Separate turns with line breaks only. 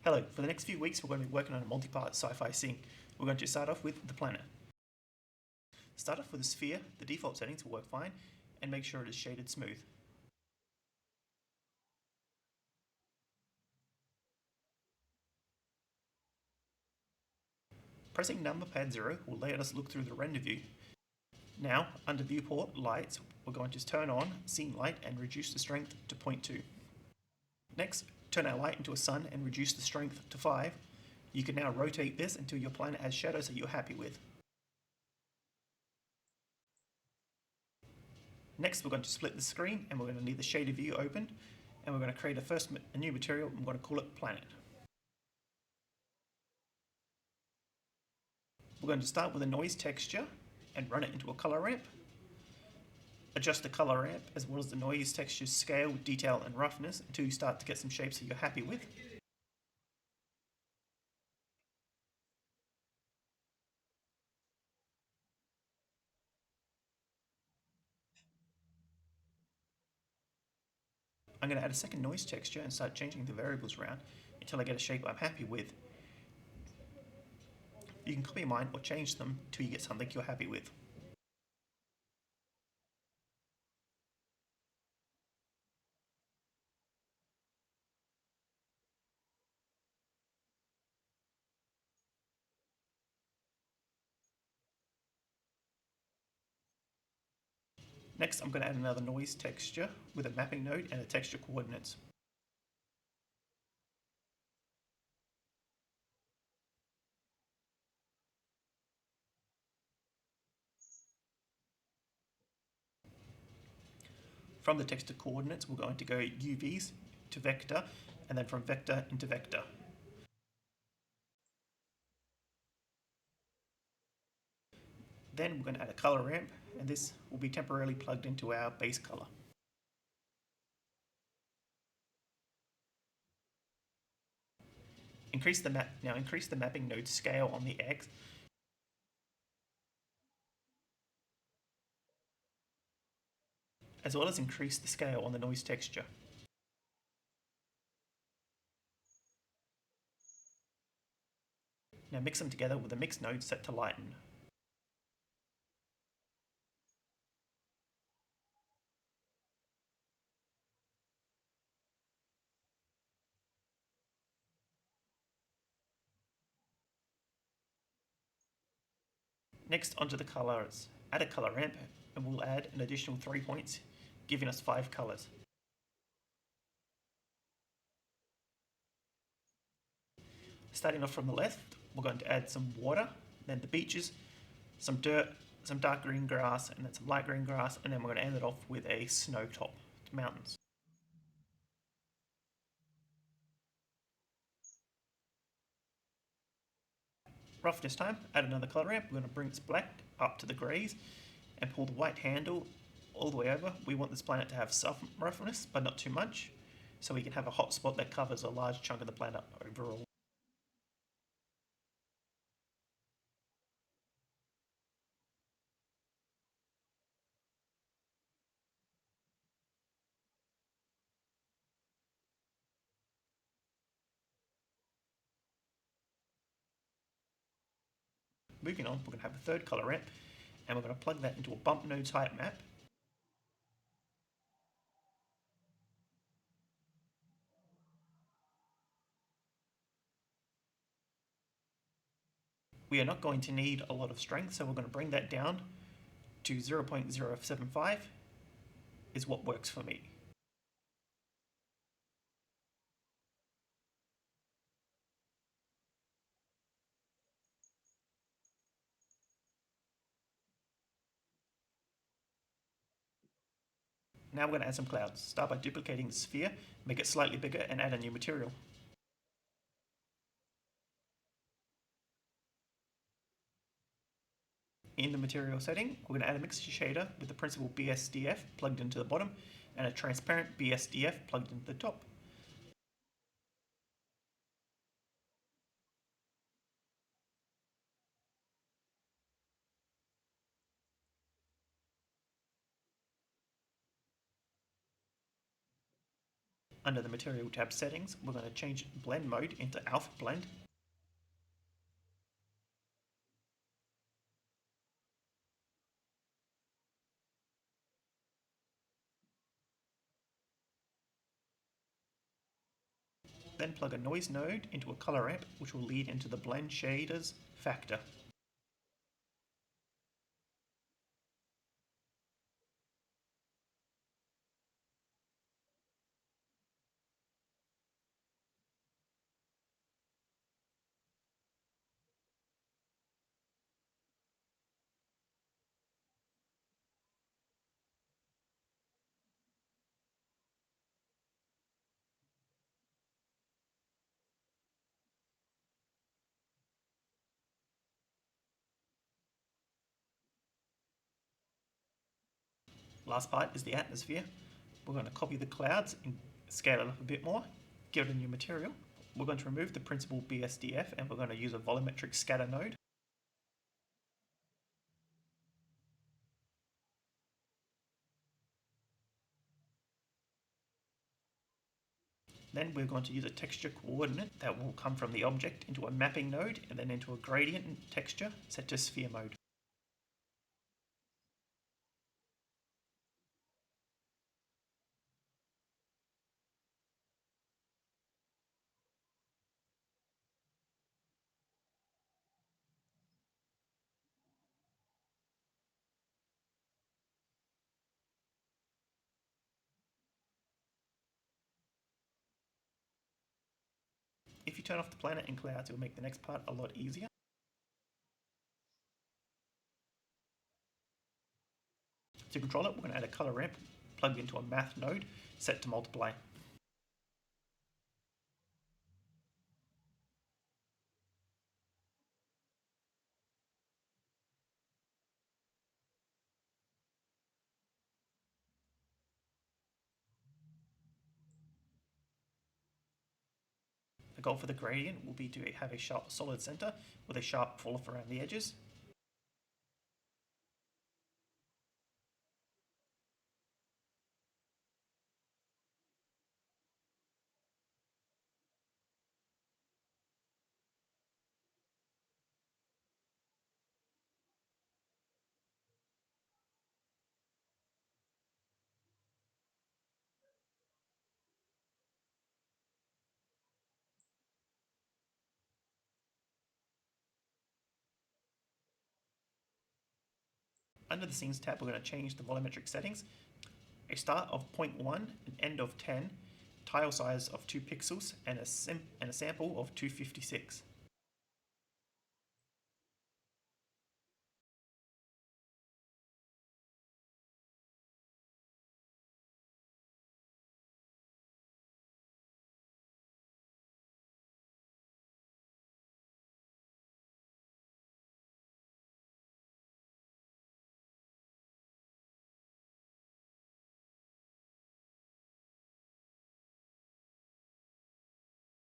Hello, for the next few weeks we're going to be working on a multi-part sci-fi scene. We're going to start off with the planet. Start off with a sphere, the default settings will work fine, and make sure it is shaded smooth. Pressing number pad 0 will let us look through the render view. Now, under viewport lights, we're going to turn on scene light and reduce the strength to 0.2. Next, turn our light into a sun and reduce the strength to 5. You can now rotate this until your planet has shadows that you're happy with. Next, we're going to split the screen and we're going to need the shader view opened, and we're going to create a new material and we're going to call it planet. We're going to start with a noise texture and run it into a color ramp. Adjust the color ramp as well as the noise texture's scale, detail and roughness until you start to get some shapes that you're happy with. I'm going to add a second noise texture and start changing the variables around until I get a shape I'm happy with. You can copy mine or change them until you get something you're happy with. Next, I'm going to add another noise texture with a mapping node and a texture coordinates. From the texture coordinates, we're going to go UVs to vector, and then from vector into vector. Then we're going to add a color ramp, and this will be temporarily plugged into our base color. Increase the mapping node scale on the X, as well as increase the scale on the noise texture. Now mix them together with the mix node set to lighten. Next, onto the colors. Add a color ramp, and we'll add an additional 3 points, giving us 5 colors. Starting off from the left, we're going to add some water, then the beaches, some dirt, some dark green grass, and then some light green grass, and then we're going to end it off with a snow top, mountains. Roughness time, add another color ramp. We're going to bring this black up to the greys and pull the white handle all the way over. We want this planet to have some roughness, but not too much, so we can have a hot spot that covers a large chunk of the planet overall. Moving on, we're going to have a third color ramp, and we're going to plug that into a bump node type map. We are not going to need a lot of strength, so we're going to bring that down to 0.075 is what works for me. Now we're going to add some clouds. Start by duplicating the sphere, make it slightly bigger, and add a new material. In the material setting, we're going to add a mixture shader with the principal BSDF plugged into the bottom and a transparent BSDF plugged into the top. Under the Material tab settings, we're going to change blend mode into alpha blend. Then plug a noise node into a color ramp, which will lead into the blend shaders factor. Last part is the atmosphere. We're going to copy the clouds and scale it up a bit more, give it a new material. We're going to remove the principal BSDF and we're going to use a volumetric scatter node. Then we're going to use a texture coordinate that will come from the object into a mapping node and then into a gradient texture set to sphere mode. If you turn off the planet and clouds, it will make the next part a lot easier. To control it, we're going to add a color ramp plugged into a math node set to multiply. The goal for the gradient will be to have a sharp solid center with a sharp fall off around the edges. Under the Scenes tab, we're going to change the volumetric settings. A start of 0.1, an end of 10, tile size of 2 pixels, and a sample of 256.